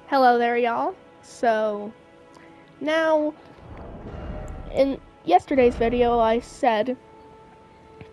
Hello there, y'all. So, now, in yesterday's video, I said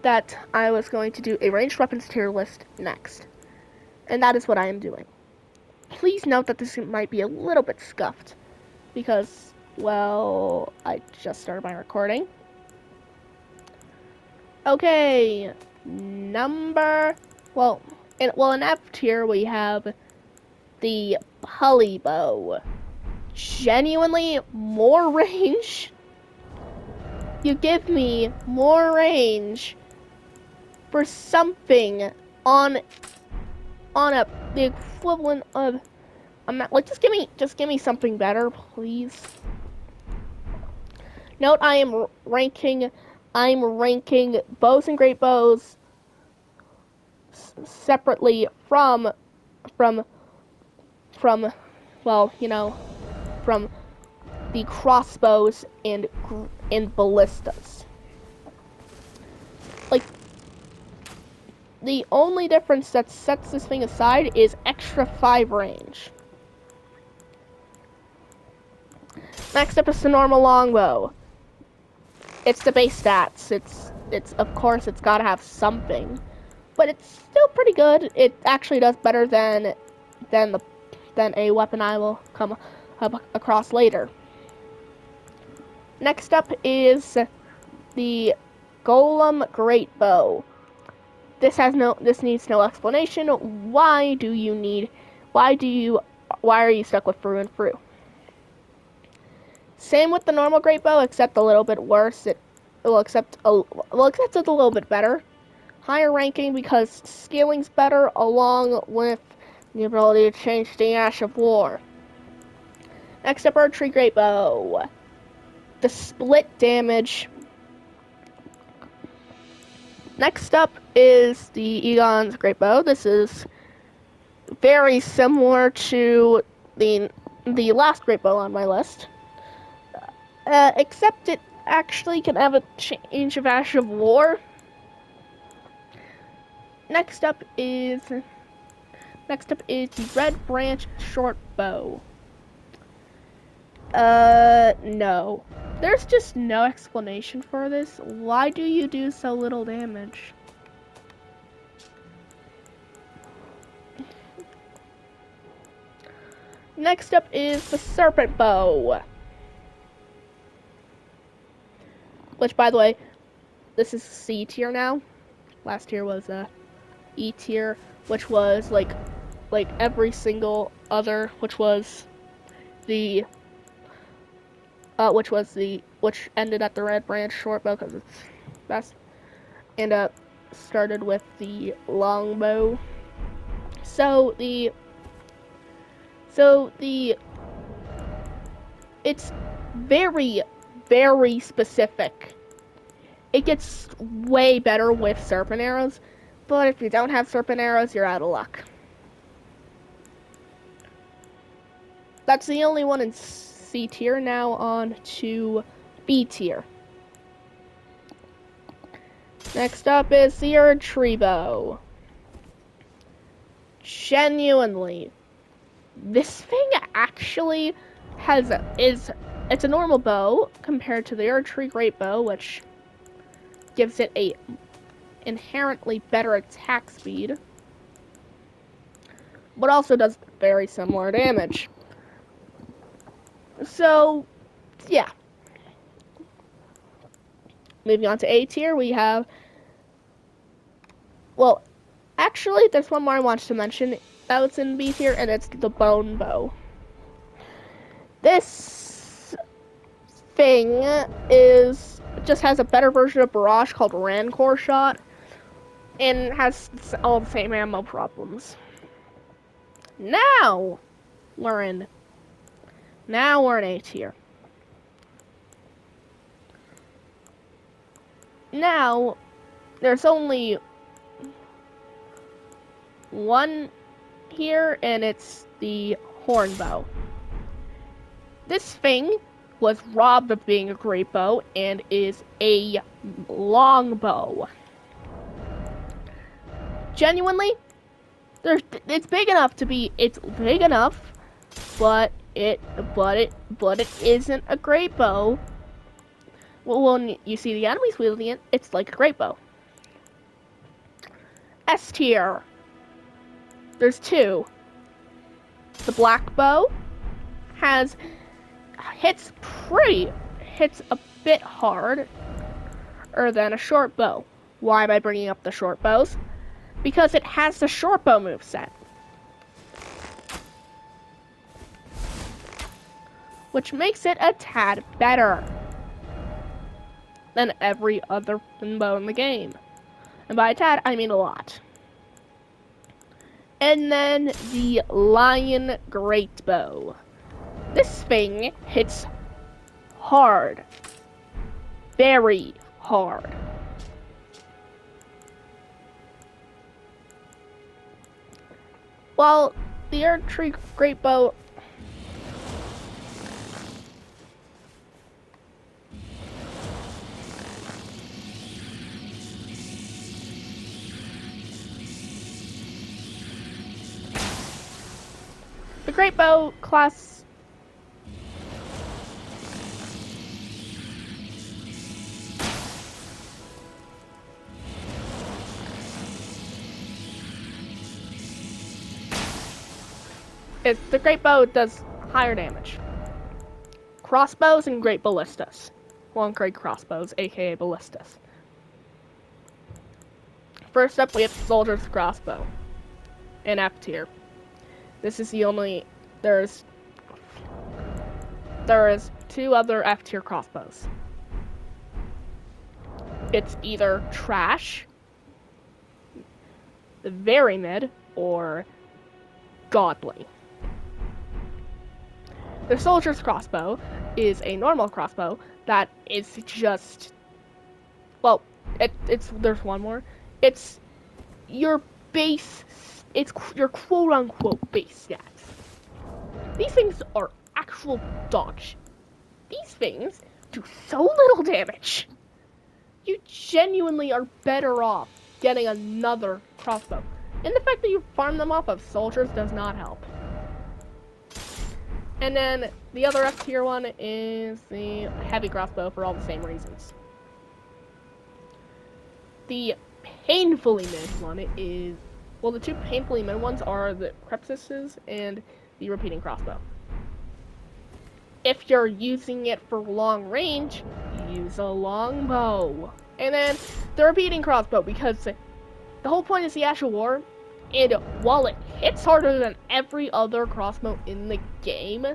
that I was going to do a ranged weapons tier list next. And that is what I am doing. Please note that this might be a little bit scuffed, because, well, I just started my recording. Okay, in F tier we have the Pulley Bow. Genuinely more range. You give me more range for something on the equivalent of like just give me something better, please. Note I'm ranking bows and great bows separately from well, from the crossbows and ballistas. Like, the only difference that sets this thing aside is extra 5 range. Next up is the normal longbow. It's the base stats. It's of course it's gotta have something, but it's still pretty good. It actually does better than a weapon I will come across later. Next up is the Golem Great Bow. This needs no explanation. Why are you stuck with through and through? Same with the normal great bow, except a little bit worse. Except it's a little bit better. Higher ranking because scaling's better, along with the ability to change the Ash of War. Next up, archery great bow. The split damage. Next up is the Egon's great bow. This is very similar to the last great bow on my list, except it actually can have a change of Ash of War. Next up is the Red Branch short bow. No. There's just no explanation for this. Why do you do so little damage? Next up is the Serpent Bow. Which, by the way, this is C tier now. Last tier was E tier, which was like every single other, which ended at the Red Branch short bow because it's best, and started with the long bow. So it's very, very specific. It gets way better with serpent arrows, but if you don't have serpent arrows, you're out of luck. That's the only one in C tier. Now on to B tier. Next up is the archery bow. Genuinely, this thing actually it's a normal bow compared to the archery great bow, which gives it a inherently better attack speed, but also does very similar damage. So, yeah. Moving on to A tier, we have... Well, actually, there's one more I wanted to mention that's in B tier, and it's the bone bow. This thing just has a better version of Barrage called Rancor Shot, and has all the same ammo problems. Now we're in A tier. Now there's only one here, and it's the horn bow. This thing was robbed of being a great bow and is a long bow. Genuinely, it's big enough but it isn't a great bow. Well, when you see the enemies wielding it, it's like a great bow. S tier. There's two. The black bow hits a bit harder than a short bow. Why am I bringing up the short bows? Because it has the short bow moveset, which makes it a tad better than every other bow in the game. And by a tad, I mean a lot. And then the Lion Great Bow. This thing hits hard. Very hard. While the Archery Great Bow the Great Bow class the Great Bow does higher damage. Crossbows and Great Ballistas. Long range crossbows, aka ballistas. First up, we have Soldier's Crossbow in F tier. This is the only. There is two other F tier crossbows. It's either trash, very mid, or godly. The Soldier's Crossbow is a normal crossbow that is just, well, there's one more. It's your base, it's your quote-unquote base stats. These things are actual dog shit. These things do so little damage. You genuinely are better off getting another crossbow. And the fact that you farm them off of soldiers does not help. And then the other F tier one is the heavy crossbow for all the same reasons. The painfully mid one is, well, the two painfully mid ones are the Crepsises and the repeating crossbow. If you're using it for long range, use a long bow. And then the repeating crossbow, because the whole point is the Ash of War, and while it hits harder than every other crossbow in the game,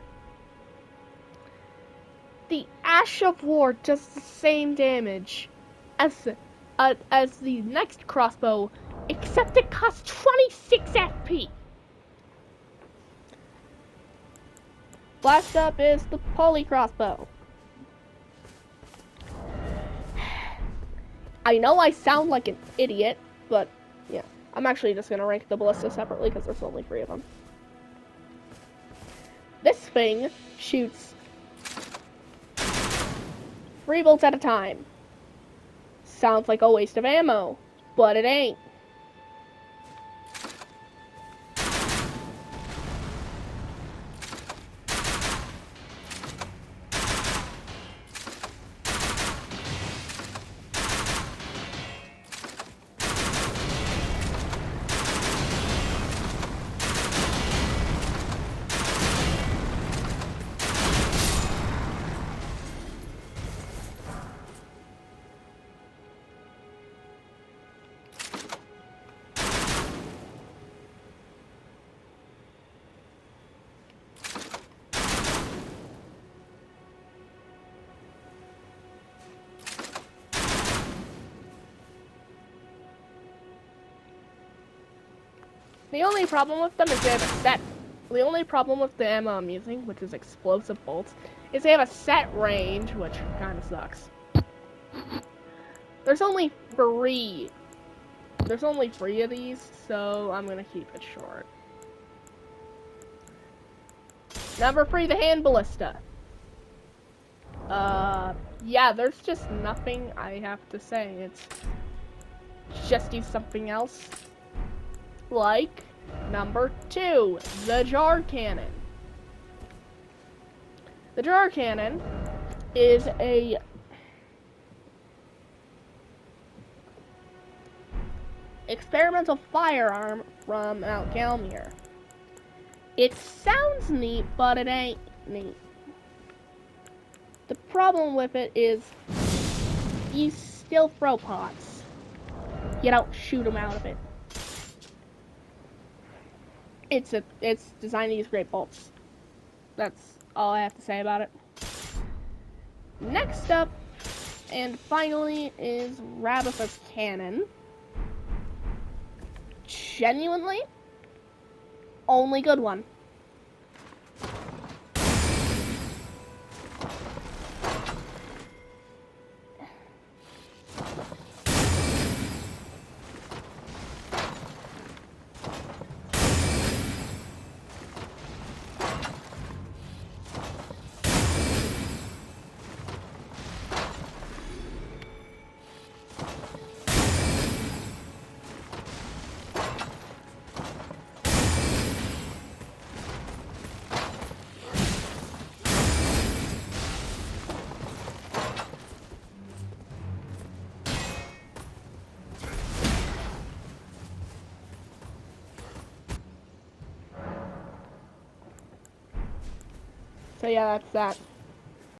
the Ash of War does the same damage as the next crossbow, except it costs 26 FP. Last up is the poly crossbow. I know I sound like an idiot, but yeah. I'm actually just going to rank the ballista separately because there's only 3 of them. This thing shoots 3 bolts at a time. Sounds like a waste of ammo, but it ain't. The only problem with them is they have a set. The only problem with the ammo I'm using, which is explosive bolts, is they have a set range, which kind of sucks. There's only 3. There's only 3 of these, so I'm gonna keep it short. Number 3, the hand ballista. Yeah, there's just nothing I have to say. It's just use something else. Like number 2, the jar cannon. The jar cannon is a experimental firearm from Mount Galmir. It sounds neat, but it ain't neat. The problem with it is you still throw pots. You don't shoot them out of it. It's designed to use great bolts. That's all I have to say about it. Next up, and finally, is Rabitha's Cannon. Genuinely, only good one. So yeah, that's that.